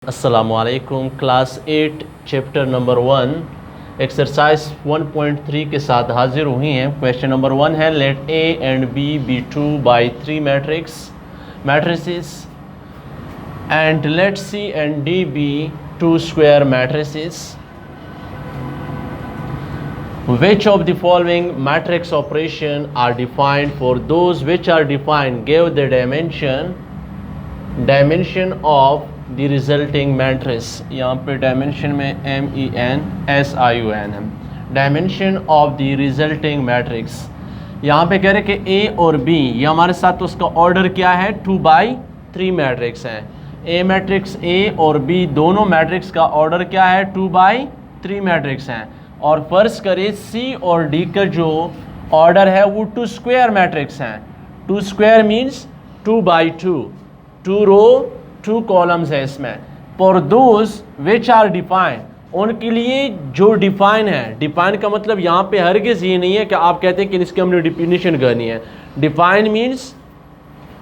अस्सलामुअलैकुम। Class 8 chapter number 1 exercise 1.3 के साथ हाजिर हुई हैं। क्वेश्चन नंबर 1 है let A and B be 2/3 matrices and let C and D be 2 square matrices. Which of the following matrix operation are defined? For those which are defined, give the dimension of the resulting matrix। यहाँ पे dimension में MENSION है, dimension of the resulting matrix. यहाँ पे कह रहे कि ए और बी ये हमारे साथ तो उसका ऑर्डर क्या है, 2/3 मैट्रिक्स है। ए मैट्रिक्स ए और बी दोनों मैट्रिक्स का ऑर्डर क्या है, 2/3 मैट्रिक्स हैं। और फर्ज करें सी और डी का जो ऑर्डर है वो 2 स्क्वायर मैट्रिक्स हैं। 2 स्क्वायर मीन्स 2/2, 2 रो 2 कॉलम्स है इसमें। For those which are defined, उनके लिए जो डिफाइन है, डिफाइन का मतलब यहाँ पे हरगिज़ ये नहीं है कि आप कहते हैं कि इसकी हमने डिफिनीशन करनी है। डिफाइन मीन्स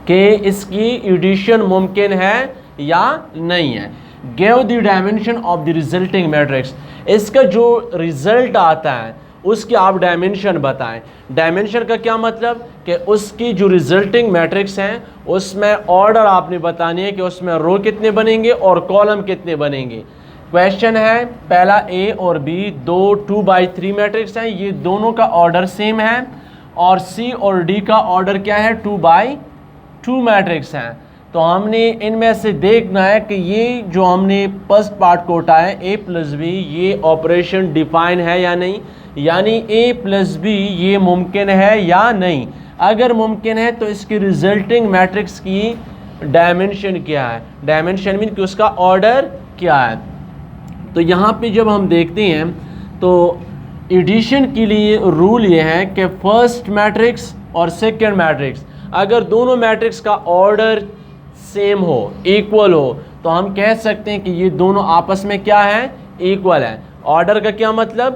कि इसकी एडिशन मुमकिन है या नहीं है। Give the dimension of the resulting matrix, इसका जो रिजल्ट आता है उसकी आप डायमेंशन बताएं। डायमेंशन का क्या मतलब कि उसकी जो रिजल्टिंग मैट्रिक्स हैं उसमें ऑर्डर आपने बतानी है कि उसमें रो कितने बनेंगे और कॉलम कितने बनेंगे। क्वेश्चन है पहला ए और बी दो 2/3 मैट्रिक्स हैं, ये दोनों का ऑर्डर सेम है। और सी और डी का ऑर्डर क्या है, 2/2 मैट्रिक्स हैं। तो हमने इनमें से देखना है कि ये जो हमने फर्स्ट पार्ट को उठाया ए प्लस बी, ये ऑपरेशन डिफाइन है या नहीं, यानी ए प्लस बी ये मुमकिन है या नहीं। अगर मुमकिन है तो इसकी रिजल्टिंग मैट्रिक्स की डायमेंशन क्या है, डायमेंशन मीन कि उसका ऑर्डर क्या है। तो यहाँ पे जब हम देखते हैं तो एडिशन के लिए रूल ये है कि फर्स्ट मैट्रिक्स और सेकेंड मैट्रिक्स अगर दोनों मैट्रिक्स का ऑर्डर सेम हो, इक्वल हो, तो हम कह सकते हैं कि ये दोनों आपस में क्या है, इक्वल है। ऑर्डर का क्या मतलब,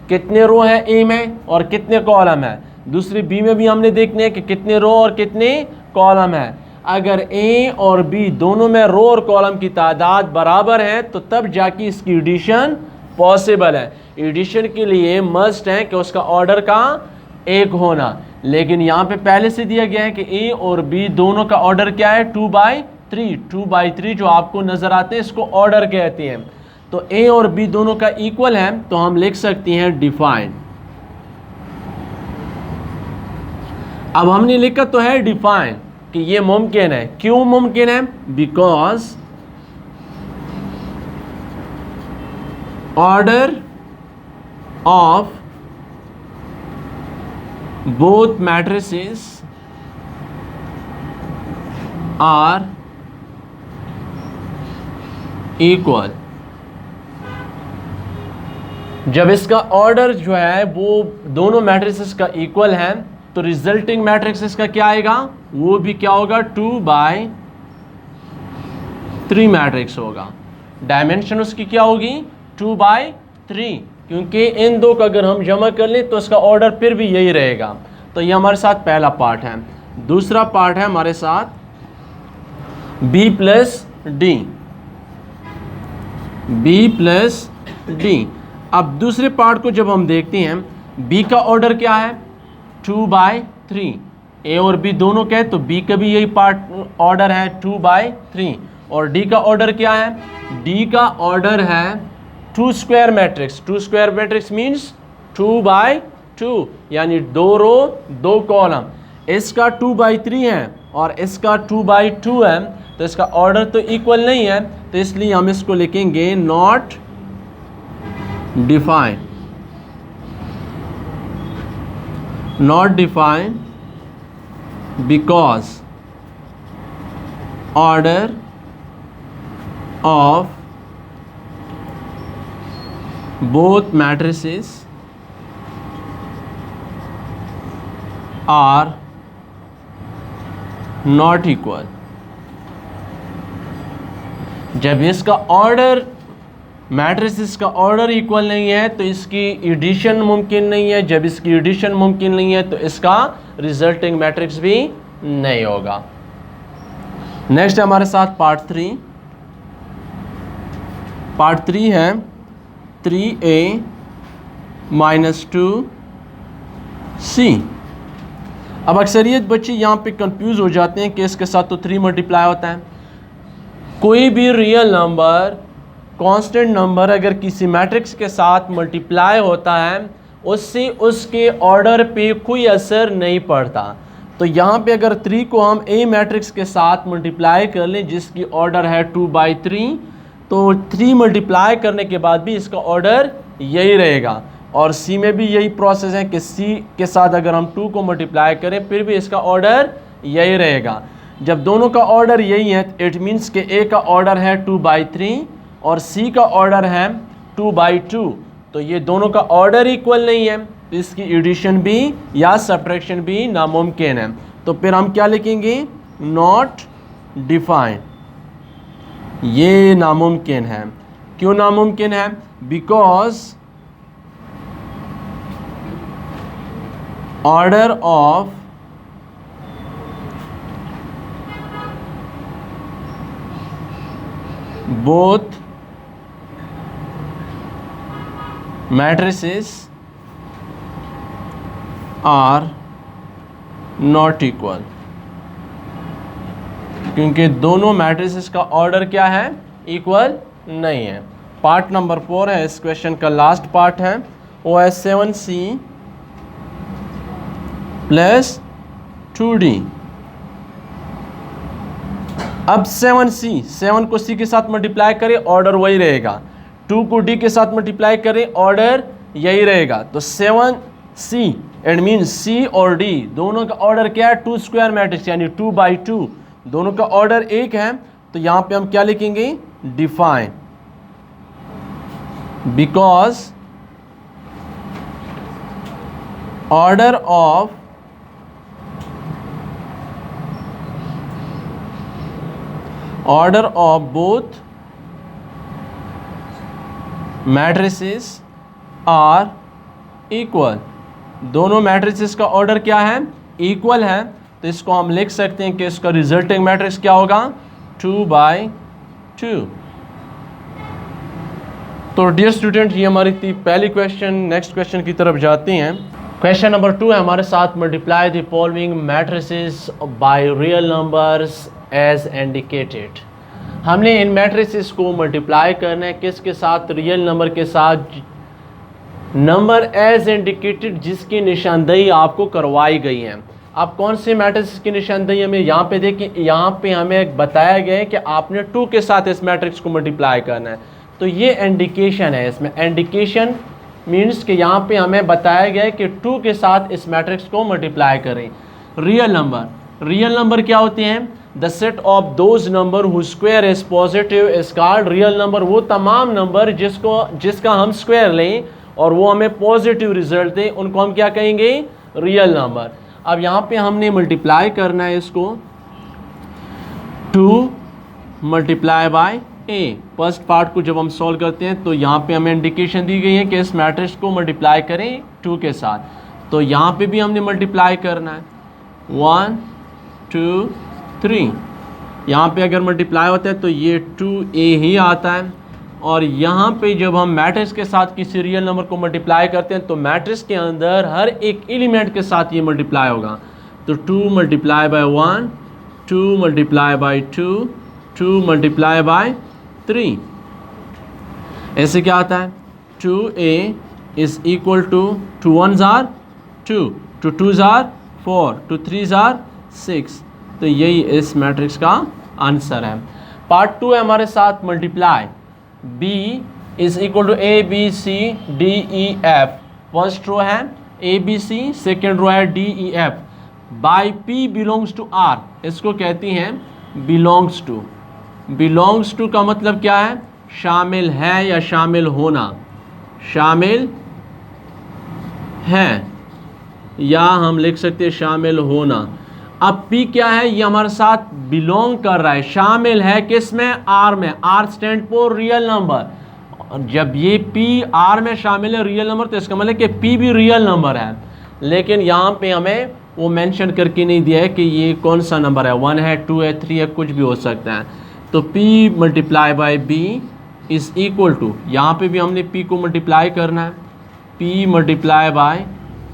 कितने रो है ए में और कितने कॉलम है। दूसरी बी में भी हमने देखने हैं कि कितने रो और कितने कॉलम है। अगर ए और बी दोनों में रो और कॉलम की तादाद बराबर है तो तब जाके इसकी एडिशन पॉसिबल है। एडिशन के लिए मस्ट है कि उसका ऑर्डर का एक होना, लेकिन यहाँ पे पहले से दिया गया है कि ए और बी दोनों का ऑर्डर क्या है, 2/3 जो आपको नजर आते हैं इसको ऑर्डर कहते हैं। तो ए और बी दोनों का इक्वल है तो हम लिख सकते हैं डिफाइन। अब हमने लिखा तो है डिफाइन कि ये मुमकिन है। क्यों मुमकिन है, because order of both matrices are equal। जब इसका ऑर्डर जो है वो दोनों मैट्रिसेस का इक्वल है तो रिजल्टिंग मैट्रिक्स का क्या आएगा, वो भी क्या होगा, 2/3 मैट्रिक्स होगा। डायमेंशन उसकी क्या होगी, 2/3, क्योंकि इन दो का अगर हम जमा कर लें तो इसका ऑर्डर फिर भी यही रहेगा। तो ये हमारे साथ पहला पार्ट है। दूसरा पार्ट है हमारे साथ B प्लस डी। अब दूसरे पार्ट को जब हम देखते हैं, B का ऑर्डर क्या है, 2/3। ए और बी दोनों का है तो B का भी यही पार्ट ऑर्डर है 2/3। और D का ऑर्डर क्या है, D का ऑर्डर है 2 square matrix. 2 square matrix means 2/2, यानी 2 रो 2 कॉलम। इसका 2/3 है और इसका 2/2 है तो इसका ऑर्डर तो इक्वल नहीं है, तो इसलिए हम इसको लिखेंगे not define. Not define because order of both matrices are not equal। जब इसका ऑर्डर मैट्रिसेस का ऑर्डर इक्वल नहीं है तो इसकी एडिशन मुमकिन नहीं है। जब इसकी एडिशन मुमकिन नहीं है तो इसका रिजल्टिंग मैट्रिक्स भी नहीं होगा। नेक्स्ट है हमारे साथ पार्ट 3। पार्ट 3 है 3a माइनस 2c। अब अक्सरियत बच्चे यहाँ पे कंफ्यूज हो जाते हैं कि इसके साथ तो 3 मल्टीप्लाई होता है। कोई भी रियल नंबर, कांस्टेंट नंबर अगर किसी मैट्रिक्स के साथ मल्टीप्लाई होता है उससे उसके ऑर्डर पे कोई असर नहीं पड़ता। तो यहाँ पे अगर 3 को हम ए मैट्रिक्स के साथ मल्टीप्लाई कर लें जिसकी ऑर्डर है 2/3, तो 3 मल्टीप्लाई करने के बाद भी इसका ऑर्डर यही रहेगा। और सी में भी यही प्रोसेस है कि सी के साथ अगर हम 2 को मल्टीप्लाई करें फिर भी इसका ऑर्डर यही रहेगा। जब दोनों का ऑर्डर यही है इट मीन्स कि ए का ऑर्डर है 2/3 और सी का ऑर्डर है 2/2, तो ये दोनों का ऑर्डर इक्वल नहीं है, तो इसकी एडिशन भी या सब्ट्रैक्शन भी नामुमकिन है। तो फिर हम क्या लिखेंगे, नॉट डिफाइन। ये नामुमकिन है। क्यों नामुमकिन है? Because order of both matrices are not equal, क्योंकि दोनों मैट्रिसेस का ऑर्डर क्या है, इक्वल नहीं है। पार्ट नंबर 4 है इस क्वेश्चन का, लास्ट पार्ट है, वो है 7c प्लस 2d। अब 7 को c के साथ मल्टीप्लाई करें ऑर्डर वही रहेगा, 2 को d के साथ मल्टीप्लाई करें ऑर्डर यही रहेगा। तो 7c इट मीन c और d दोनों का ऑर्डर क्या है, 2 स्क्वायर मैट्रिक्स यानी 2/2, दोनों का ऑर्डर एक है। तो यहां पे हम क्या लिखेंगे, define, because order of both matrices are equal, दोनों मैट्रिसेस का ऑर्डर क्या है, इक्वल है। तो इसको हम लिख सकते हैं कि इसका रिजल्टिंग मैट्रिक्स क्या होगा, 2/2। तो डियर स्टूडेंट, ये हमारी थी पहली क्वेश्चन। नेक्स्ट क्वेश्चन की तरफ जाते हैं। क्वेश्चन नंबर 2 है हमारे साथ, multiply the following matrices by real numbers as indicated. हमने इन मैट्रिसेस को मल्टीप्लाई करना है किसके साथ, रियल नंबर के साथ, नंबर एज इंडिकेटेड जिसकी निशानदेही आपको करवाई गई है। अब कौन से मैट्रिक्स की निशानदेही हमें यहाँ पे देखें, यहाँ पे हमें बताया गया है कि आपने 2 के साथ इस मैट्रिक्स को मल्टीप्लाई करना है। तो ये इंडिकेशन है, इसमें इंडिकेशन मीन्स कि यहाँ पे हमें बताया गया है कि 2 के साथ इस मैट्रिक्स को मल्टीप्लाई करें। रियल नंबर क्या होते हैं, the set of those number who square is positive is called real number. वो तमाम नंबर जिसका हम स्क्वायर लें और वो हमें पॉजिटिव रिजल्ट दें उनको हम क्या कहेंगे, रियल नंबर। अब यहाँ पे हमने मल्टीप्लाई करना है इसको, 2 मल्टीप्लाई बाय ए। फर्स्ट पार्ट को जब हम सॉल्व करते हैं तो यहाँ पे हमें इंडिकेशन दी गई है कि इस मैट्रिक्स को मल्टीप्लाई करें 2 के साथ। तो यहाँ पे भी हमने मल्टीप्लाई करना है, 1 2 3। यहाँ पे अगर मल्टीप्लाई होता है तो ये 2a ही आता है। और यहाँ पे जब हम मैट्रिक्स के साथ किसी रियल नंबर को मल्टीप्लाई करते हैं तो मैट्रिक्स के अंदर हर एक एलिमेंट के साथ ये मल्टीप्लाई होगा। तो 2 multiply by 1, 2 multiply by 2, 2 multiply by 3। ऐसे क्या आता है, 2a is equal to 2 1s are 2, 2 2s are 4, 2 3s are 6। तो यही इस मैट्रिक्स का आंसर है। पार्ट 2 है हमारे साथ, multiply b is equal to a b c d e f। First row है a b c, second row है d e f by p belongs to r। इसको कहती हैं बिलोंग्स टू। बिलोंग्स टू का मतलब क्या है, शामिल है या शामिल होना, शामिल है या हम लिख सकते हैं शामिल होना। अब p क्या है, ये हमारे साथ बिलोंग कर रहा है, शामिल है किस में, r में। r stand for real number. जब ये p r में शामिल है रियल नंबर तो इसका मतलब कि p भी रियल नंबर है। लेकिन यहाँ पे हमें वो मेंशन करके नहीं दिया है कि ये कौन सा नंबर है, 1 है 2 है 3 है, कुछ भी हो सकता है। तो p multiply by b is equal to, यहाँ पे भी हमने p को मल्टीप्लाई करना है, p multiply bye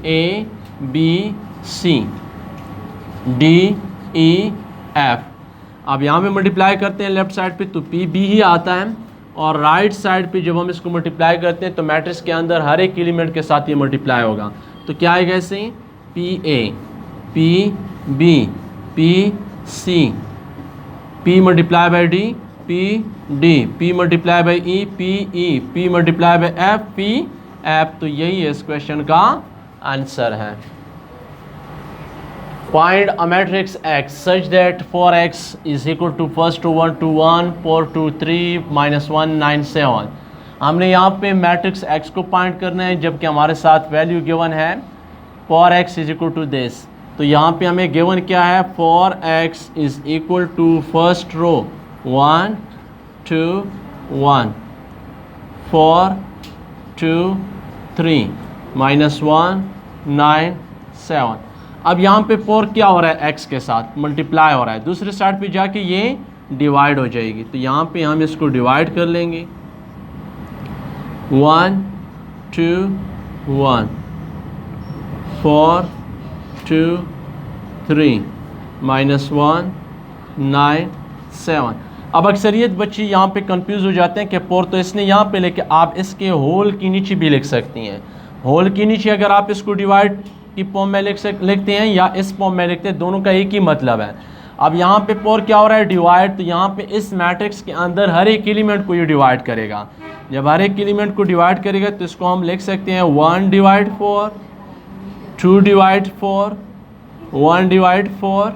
a b c d e f। अब यहाँ पे मल्टीप्लाई करते हैं लेफ्ट साइड पे तो p b ही आता है, और राइट साइड पे जब हम इसको मल्टीप्लाई करते हैं तो मैट्रिक्स के अंदर हर एक एलिमेंट के साथ ये मल्टीप्लाई होगा। तो क्या आएगा ऐसे, p a p b p c p multiply bye d p d p multiply bye e p e p multiply bye f p f। तो यही इस क्वेश्चन का आंसर है। Find a matrix X such that 4x is equal to first to 1 to 1 4 to 3 minus 1 9 7। हमने यहाँ पे matrix X को find करना है, जबकि हमारे साथ वैल्यू गिवन है 4x is equal to this. तो यहाँ पे हमें गिवन क्या है, 4x is equal to first row 1 2 1 4 2 3 minus 1 9 7। अब यहाँ पे 4 क्या हो रहा है, x के साथ मल्टीप्लाई हो रहा है, दूसरे साइड पे जाके ये डिवाइड हो जाएगी। तो यहाँ पे हम इसको डिवाइड कर लेंगे, 1 2 1 4 2 3 माइनस 1 9 7। अब अक्सरियत बच्चे यहाँ पे कंफ्यूज हो जाते हैं कि 4 तो इसने यहाँ पे लेके, आप इसके होल के नीचे भी लिख सकती हैं। होल के नीचे अगर आप इसको डिवाइड की फॉर्म में लिखते हैं या इस फॉर्म में लिखते हैं, दोनों का एक ही मतलब है। अब यहाँ पे 4 क्या हो रहा है, डिवाइड। तो यहाँ पे इस मैट्रिक्स के अंदर हर एक एलिमेंट को ये डिवाइड करेगा। जब हर एक एलिमेंट को डिवाइड करेगा तो इसको हम लिख सकते हैं 1 divide 4 2 divide 4 1 divide 4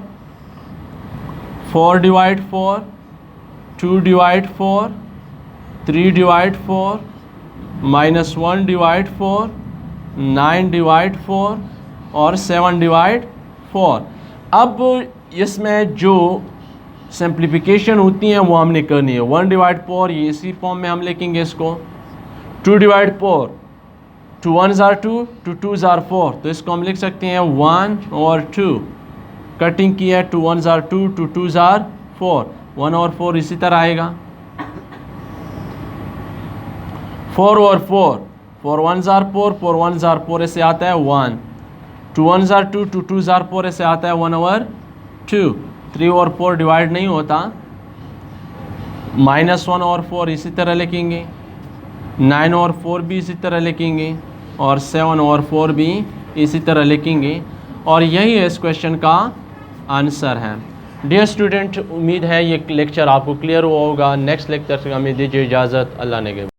4 divide 4 2 divide 4 3 divide 4 minus 1 divide 4 9 divide 4 और 7 डिवाइड 4। अब इसमें जो सिंप्लीफिकेशन होती हैं वो हमने करनी है। 1 डिवाइड 4 ये इसी फॉर्म में हम लिखेंगे इसको, 2 divide 4 2 1s are 2 2 2s are 4। तो इसको हम लिख सकते हैं 1 और 2, कटिंग की है, 2 1s are 2 2 2s are 4, 1 और 4 इसी तरह आएगा, 4 और 4 4 1s are 4 4 1s are 4 ऐसे आता है 1, 2 1s are 2 2 2s are 4 ऐसे आता है 1 ओवर 2। 3 और 4 डिवाइड नहीं होता, माइनस 1 और 4 इसी तरह लिखेंगे, 9 और 4 भी इसी तरह लिखेंगे, और 7 और 4 भी इसी तरह लिखेंगे। और यही इस क्वेश्चन का आंसर है। डियर स्टूडेंट, उम्मीद है ये लेक्चर आपको क्लियर हुआ होगा। नेक्स्ट लेक्चर से हमें दीजिए इजाज़त, अल्लाह ने